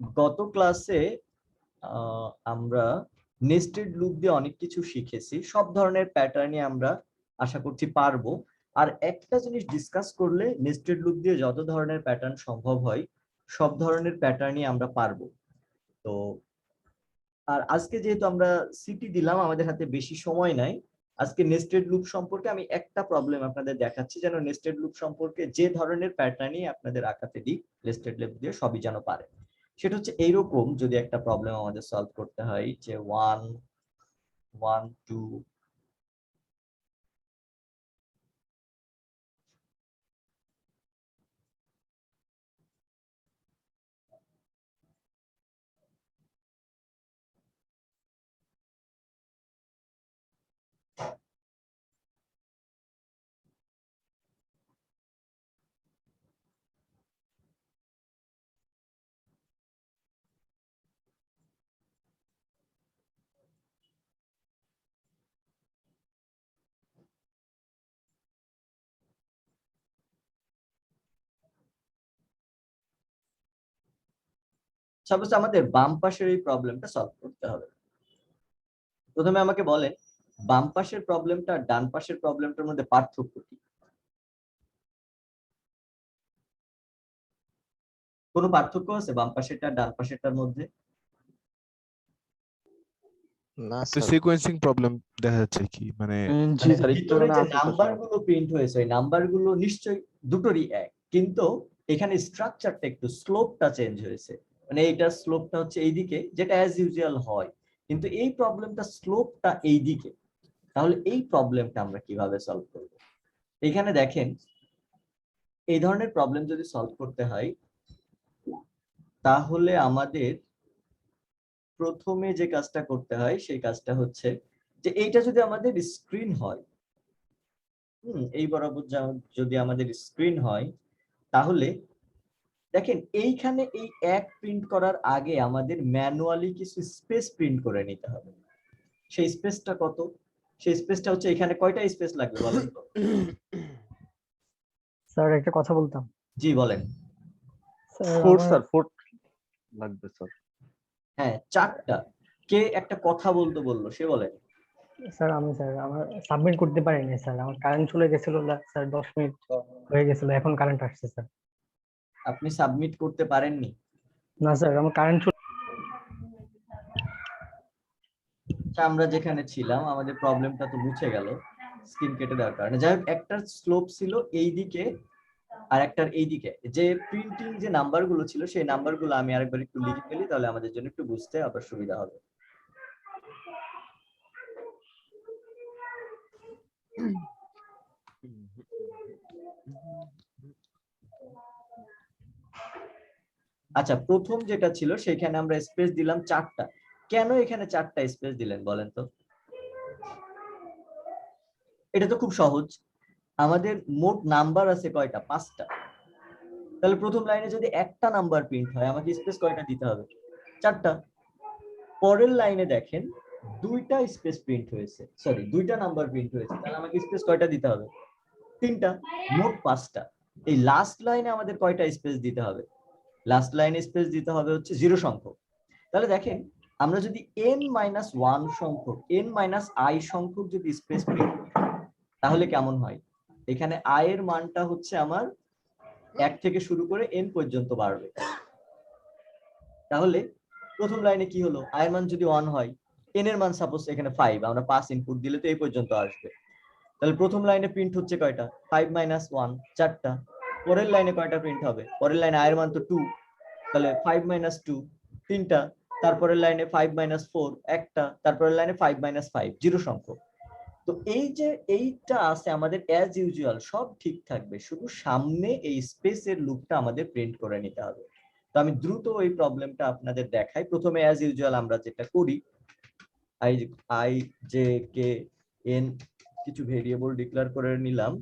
গত ক্লাসে আমরা নেস্টেড লুপ দিয়ে অনেক কিছু শিখেছি, সব ধরনের প্যাটার্নই আমরা আশা করছি পারবো। আর একটা জিনিস ডিসকাস করলে নেস্টেড লুপ দিয়ে যত ধরনের প্যাটার্ন সম্ভব হয় সব ধরনের প্যাটার্নই আমরা পারবো। তো আর আজকে যেহেতু আমরা সিটি দিলাম, আমাদের হাতে বেশি সময় নাই। আজকে নেস্টেড লুপ সম্পর্কে আমি একটা প্রবলেম আপনাদের দেখাচ্ছি, যেন নেস্টেড লুপ সম্পর্কে যে ধরনের প্যাটার্নই আপনাদের আঁকাতে দিই নেস্টেড লুপ দিয়ে সবই যেন পারে। সেটা হচ্ছে এইরকম, যদি একটা প্রবলেম আমাদের সলভ করতে হয় যে 1 1 2 সাপোজ আমাদের বাম পাশের এই প্রবলেমটা সলভ করতে হবে। প্রথমে আমাকে বলেন বাম পাশের প্রবলেমটা আর ডান পাশের প্রবলেমটার মধ্যে পার্থক্য কি? কোনো পার্থক্য আছে বাম পাশেরটা আর ডান পাশেরটার মধ্যে? না তো স্যার। সিকোয়েন্সিং প্রবলেম দেখা যাচ্ছে কি মানে জি স্যার, একটু ভিতরে যে আছে স্যার। নাম্বারগুলো প্রিন্ট হয়েছে ওই নাম্বারগুলো নিশ্চয়ই দুটোরই এক, কিন্তু এখানে স্ট্রাকচারটা একটু স্লোপটা চেঞ্জ হয়েছে। মানে এইটার স্লোপটা হচ্ছে এইদিকে, যেটা অ্যাজ ইউজুয়াল হয়, কিন্তু এই প্রবলেমটা স্লোপটা এইদিকে। তাহলে এই প্রবলেমটা আমরা কিভাবে সলভ করব? এখানে দেখেন, এই ধরনের প্রবলেম যদি সলভ করতে হয় তাহলে আমাদের প্রথমে যে কাজটা করতে হয় সেই কাজটা হচ্ছে যে এইটা যদি আমাদের স্ক্রিন হয়, এই বরাবর যদি আমাদের স্ক্রিন হয়, তাহলে দেখেন এইখানে এই এক প্রিন্ট করার আগে আমাদের ম্যানুয়ালি কিছু স্পেস প্রিন্ট করে নিতে হবে। সেই স্পেসটা কত? সেই স্পেসটা হচ্ছে এখানে কয়টা স্পেস লাগবে বলেন তো? স্যার একটা কথা বলতাম। জি বলেন। স্যার 4 আমার স্যার, 4 লাগবে স্যার। হ্যাঁ, 4টা। কে একটা কথা বলতে বললো সে বলেন। স্যার আমার সাবমিট করতে পারিনি স্যার, আমার কারেন্ট চলে গেছিল স্যার, 10 মিনিট হয়ে গেছিল, এখন কারেন্ট আসছে স্যার। আপনি সাবমিট করতে পারেননি? না স্যার, আমার কারেন্ট আচ্ছা, আমরা যেখানে ছিলাম আমাদের প্রবলেমটা তো মুছে গেল স্ক্রিন কেটে দেওয়ার কারণে। যাই হোক, একটা স্লোপ ছিল এইদিকে আর একটার এইদিকে। যে প্রিন্টিং যে নাম্বারগুলো ছিল সেই নাম্বারগুলো আমি আরেকবার একটু লিখে ফেলি, তাহলে আমাদের জন্য একটু বুঝতে আবার সুবিধা হবে। আচ্ছা, প্রথম যেটা ছিল সেখানে আমরা স্পেস দিলাম 4টা। কেন এখানে 4টা স্পেস দিলেন বলেন তো? এটা তো খুব সহজ, আমাদের মোট নাম্বার আছে কয়টা? 5টা। তাহলে প্রথম লাইনে যদি একটা নাম্বার প্রিন্ট হয় আমাকে স্পেস কয়টা দিতে হবে? 4টা। পরের লাইনে দেখেন দুইটা স্পেস প্রিন্ট হয়েছে, সরি দুইটা নাম্বার প্রিন্ট হয়েছে, তাহলে আমাকে স্পেস কয়টা দিতে হবে? 3টা। মোট 5টা। এই লাস্ট লাইনে আমাদের কয়টা স্পেস দিতে হবে? লাস্ট লাইনে স্পেস দিতে হবে হচ্ছে 0 সংখ্যক। তাহলে দেখেন, আমরা যদি n-1 সংখ্যক, n-i সংখ্যক যদি স্পেস প্রিন্ট করি তাহলে কেমন হয়? এখানে i এর মানটা হচ্ছে আমার 1 থেকে শুরু করে n পর্যন্ত বাড়বে। তাহলে প্রথম লাইনে কি হলো? i এর মান যদি 1 হয়, n এর মান সাপোজ এখানে 5, আমরা 5 ইনপুট দিলে তো এই পর্যন্ত আসবে। তাহলে প্রথম লাইনে প্রিন্ট হচ্ছে কয়টা? 5 - 1, 4টা। পরের লাইনে কয়টা প্রিন্ট হবে? পরের লাইনে i এর মান তো 2, তাহলে 5 - 2, 3টা। তারপরের লাইনে 5 - 4, একটা। তারপরের লাইনে 5 - 5, 0 সংখ্যক। তো এই যে এইটা আছে আমাদের অ্যাজ ইউজুয়াল সব ঠিক থাকবে, শুধু সামনে এই স্পেসের লুপটা আমাদের প্রিন্ট করে নিতে হবে। তো আমি দ্রুত ওই প্রবলেমটা আপনাদের দেখাই। প্রথমে অ্যাজ ইউজুয়াল আমরা যেটা করি, I I J K N কিছু ভেরিয়েবল ডিক্লেয়ার করে নিলাম।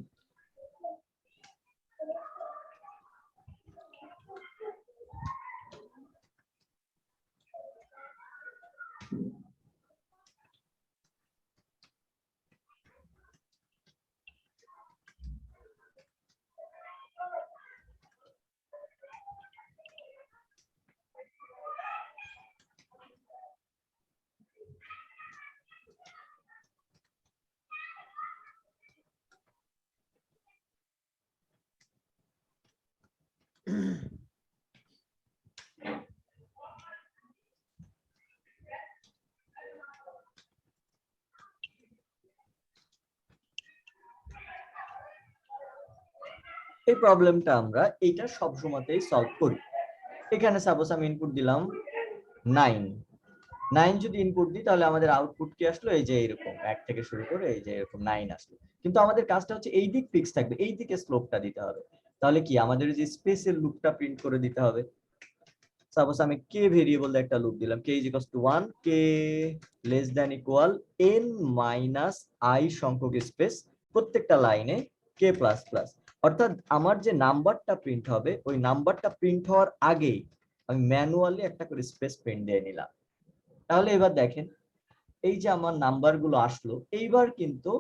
এই প্রবলেমটা আমরা এইটা সব সময়তেই সলভ করি। এখানে সাপোজ আমি ইনপুট দিলাম 9 যদি ইনপুট দিই তাহলে আমাদের আউটপুট কি আসলো, এই যে এরকম 1 থেকে শুরু করে এই যে এরকম 9 আসলো। কিন্তু আমাদের কাজটা হচ্ছে এই দিক ফিক্স থাকবে, এই দিকে স্লোপটা দিতে হবে। তাহলে কি আমাদের যে স্পেসের লুপটা প্রিন্ট করে দিতে হবে। সাপোজ আমি কে ভেরিয়েবল একটা লুপ দিলাম, k = 1, k <= n - i সংখ্যক স্পেস, প্রত্যেকটা লাইনে k++। অর্থাৎ আমার যে নাম্বারটা প্রিন্ট হবে ওই নাম্বারটা প্রিন্ট হওয়ার আগেই আমি ম্যানুয়ালি একটা করে স্পেস প্রিন্ট দিয়ে নিলাম। তাহলে এবার দেখেন এই যে আমার নাম্বারগুলো আসলো, এইবার কিন্তু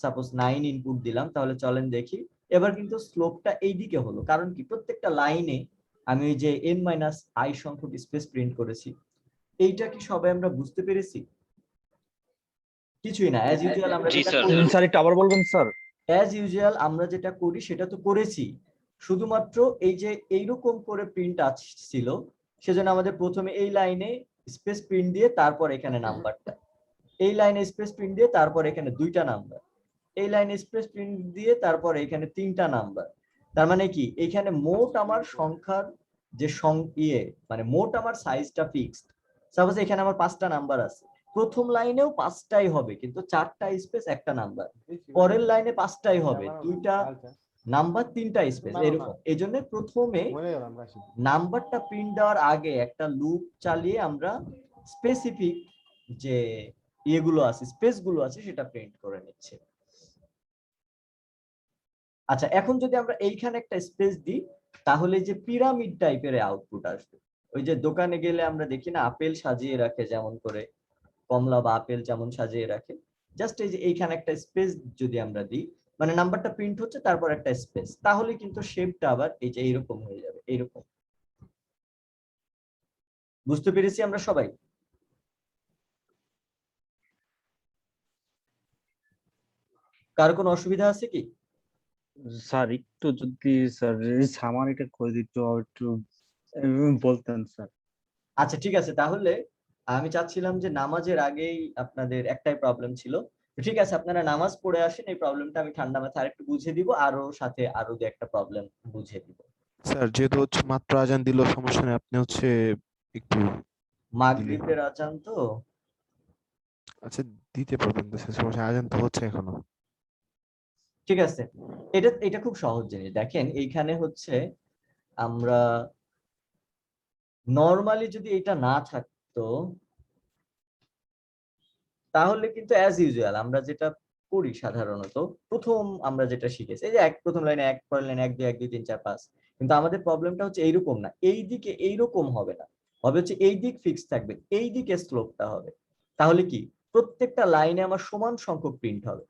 সাপোজ 9 ইনপুট দিলাম, তাহলে চলেন দেখি এবার কিন্তু স্লোপটা এইদিকে হলো। কারণ কি প্রত্যেকটা লাইনে আমি ওই যে n - i সংখ্যক স্পেস প্রিন্ট করেছি। এইটা কি সবাই আমরা বুঝতে পেরেছি? কিছুই না, অ্যাজ ইউজুয়াল আমরা জি যেটা স্যার। করি, স্যার একটু আবার বলবেন স্যার। অ্যাজ ইউজুয়াল আমরা যেটা করি সেটা তো করেছি, শুধুমাত্র এই যে এইরকম করে প্রিন্ট আসছিল সেজন্য আমাদের প্রথমে এই লাইনে স্পেস প্রিন্ট দিয়ে তারপর এখানে নাম্বারটা, এই লাইনে স্পেস প্রিন্ট দিয়ে তারপর এখানে 2টা নাম্বার, এই লাইনে স্পেস প্রিন্ট দিয়ে তারপর এখানে 3টা নাম্বার। তার মানে কি এখানে মোট আমার সংখ্যার যে মানে মোট আমার সাইজটা ফিক্সড। সাপোজ এখানে আমার 5টা নাম্বার আছে, প্রথম লাইনেও 5টাই হবে কিন্তু 4টা স্পেস একটা নাম্বার, পরের লাইনে 5টাই হবে 2টা নাম্বার 3টা স্পেস, এরকম। এই জন্য প্রথমে নাম্বারটা প্রিন্ট দেওয়ার আগে একটা লুপ চালিয়ে আমরা স্পেসিফিক যে ইয়েগুলো আছে স্পেস গুলো আছে সেটা প্রিন্ট করে নিচ্ছে। আচ্ছা, এখন যদি আমরা এইখানে একটা স্পেস দিই তাহলে যে পিরামিড টাইপের আউটপুট আসবে। ওই যে দোকানে গেলে আমরা দেখি না আপেল সাজিয়ে রাখে যেমন করে, কমলা বা আপেল যেমন সাজিয়ে রাখে, জাস্ট এই যে এইখানে একটা স্পেস যদি আমরা দিই, মানে নাম্বারটা প্রিন্ট হচ্ছে তারপর একটা স্পেস, তাহলে কিন্তু শেপটা আবার এই যে এইরকম হয়ে যাবে, এইরকম। বুঝতে পেরেছি আমরা সবাই? কার কোনো অসুবিধা আছে কি? স্যার একটু যদি স্যার সামারিটা করে দিত একটু বলতেন স্যার। আচ্ছা ঠিক আছে, তাহলে আমি চাচ্ছিলাম যে নামাজের আগেই আপনাদের একটাই প্রবলেম ছিল। তো ঠিক আছে, আপনারা নামাজ পড়ে আসেন, এই প্রবলেমটা আমি ঠান্ডা মাথায় আরেকটু বুঝিয়ে দিব, আরো সাথে আরো যে একটা প্রবলেম বুঝিয়ে দিব। স্যার যেহেতু হচ্ছে মাত্র আজান দিল, সমস্যা নেই, আপনি হচ্ছে একটু মাগরিবের আজান তো। আচ্ছা দিতে পারবেন তো স্যার, সমস্যা আজান তো হচ্ছে এখনো। ঠিক আছে, এটা এটা খুব সহজ জিনিস। দেখেন এইখানে হচ্ছে আমরা নরমালি যদি এটা না থাকতো তাহলে কিন্তু অ্যাজ ইউজুয়াল আমরা যেটা করি সাধারণত, প্রথম আমরা যেটা শিখেছি এই যে প্রথম লাইনে 1, পরের লাইনে 1 2 1 2 3 4 5, কিন্তু আমাদের প্রবলেমটা হচ্ছে এইরকম না, এই দিকে এইরকম হবে না, হবে হচ্ছে এই দিক ফিক্স থাকবে, এই দিকে স্লোপটা হবে। তাহলে কি প্রত্যেকটা লাইনে আমার সমান সংখ্যক প্রিন্ট হবে।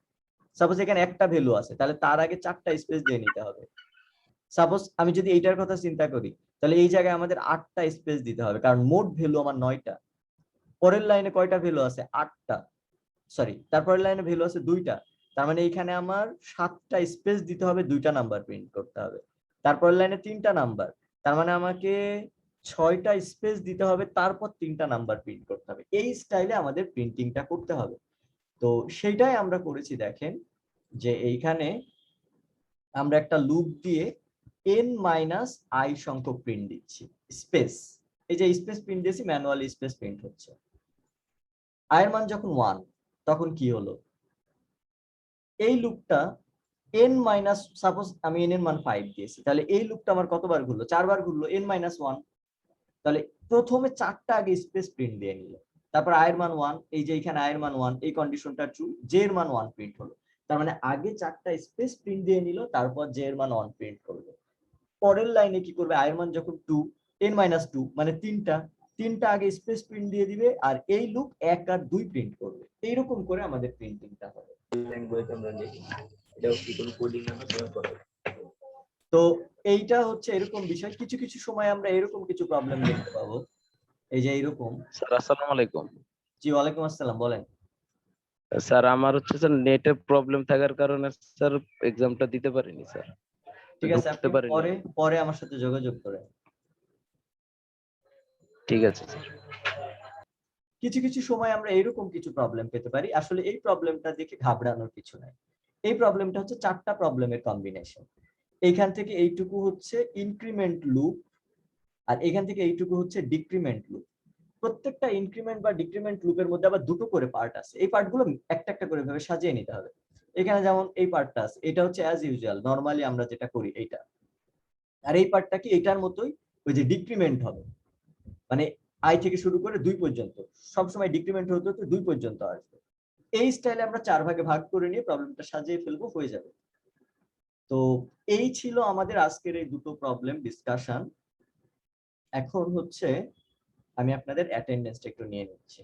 সাপোজ এখানে একটা ভ্যালু আছে তাহলে তার আগে 4টা স্পেস দিয়ে নিতে হবে। সাপোজ আমি যদি এইটার কথা চিন্তা করি তাহলে এই জায়গায় আমাদের 8টা স্পেস দিতে হবে, কারণ মোট ভ্যালু আমার 9টা। পরের লাইনে কয়টা ভ্যালু আছে? 8টা, সরি তারপরের লাইনে ভ্যালু আছে 2টা, তার মানে এখানে আমার 7টা স্পেস দিতে হবে, 2টা নাম্বার প্রিন্ট করতে হবে। তারপরের লাইনে 3টা নাম্বার, তার মানে আমাকে 6টা স্পেস দিতে হবে, তারপর 3টা নাম্বার প্রিন্ট করতে হবে। এই স্টাইলে আমাদের প্রিন্টিংটা করতে হবে। তো সেইটাই আমরা করেছি। দেখেন যে এইখানে আমরা একটা লুপ দিয়ে n - i সংখ্যক প্রিন্ট দিচ্ছি স্পেস, এই যে স্পেস প্রিন্ট দিয়েছি, ম্যানুয়ালি স্পেস প্রিন্ট হচ্ছে। i এর মান যখন 1 তখন কি হলো, এই লুপটা সাপোজ আমি n এর মান 5 দিয়েছি, তাহলে এই লুপটা আমার কতবার ঘুরলো? 4বার ঘুরলো, n - 1। তাহলে প্রথমে 4টা আগে স্পেস প্রিন্ট দিয়ে নিল, তারপর i এর মান 1, এই যে এখানে i এর মান 1, এই কন্ডিশনটা ট্রু, j এর মান 1 প্রিন্ট হলো। তার মানে আগে 4টা স্পেস প্রিন্ট দিয়ে নিল, তারপর j এর মান 1 প্রিন্ট করবে। পরের লাইনে কি করবে? i এর মান যখন 2, n - 2 মানে 3টা আগে স্পেস প্রিন্ট দিয়ে দিবে, আর এই লুপ 1 আর 2 প্রিন্ট করবে। এইরকম করে আমাদের প্রিন্টিংটা হবে। তো এইটা হচ্ছে এরকম বিষয়। কিছু কিছু সময় আমরা এরকম কিছু প্রবলেম দেখতে পাবো, এই যে এইরকম। স্যার আসসালামু আলাইকুম। জি ওয়ালাইকুম আসসালাম, বলেন। স্যার আমার হচ্ছে স্যার নেটের প্রবলেম থাকার কারণে স্যার এক্সামটা দিতে পারিনি স্যার। ঠিক আছে, আপনি ঢুকতে পারিনি। পরে পরে আমার সাথে যোগাযোগ করেন। ঠিক আছে স্যার। কিছু কিছু সময় আমরা এরকম কিছু প্রবলেম পেতে পারি। আসলে এই প্রবলেমটা দেখে ঘাবড়ানোর কিছু নাই। এই প্রবলেমটা হচ্ছে 4টা প্রবলেমের কম্বিনেশন। এইখান থেকে এইটুকু হচ্ছে ইনক্রিমেন্ট লুপ, আর এখান থেকে এইটুকু হচ্ছে ডিক্রিমেন্ট লুপ। প্রত্যেকটা ইনক্রিমেন্ট বা ডিক্রিমেন্ট লুপের মধ্যে আবার দুটো করে পার্ট আছে, এই পার্টগুলো একটা একটা করে ভাবে সাজিয়ে নিতে হবে। এখানে যেমন এই পার্টটা আছে, এটা হচ্ছে অ্যাজ ইউজুয়াল নরমালি আমরা যেটা করি এইটা, আর এই পার্টটা কি এটার মতোই ওই যে ডিক্রিমেন্ট হবে, মানে আই থেকে শুরু করে 2 পর্যন্ত সবসময় ডিক্রিমেন্ট হতে হতে 2 পর্যন্ত আসবে। এই স্টাইলে আমরা 4 ভাগে ভাগ করে নিয়ে প্রবলেমটা সাজিয়ে ফেলবো, হয়ে যাবে। তো এই ছিল আমাদের আজকের এই দুটো প্রবলেম ডিসকাশন। এখন হচ্ছে আমি আপনাদের অ্যাটেন্ডেন্সটা একটু নিয়ে নিচ্ছি।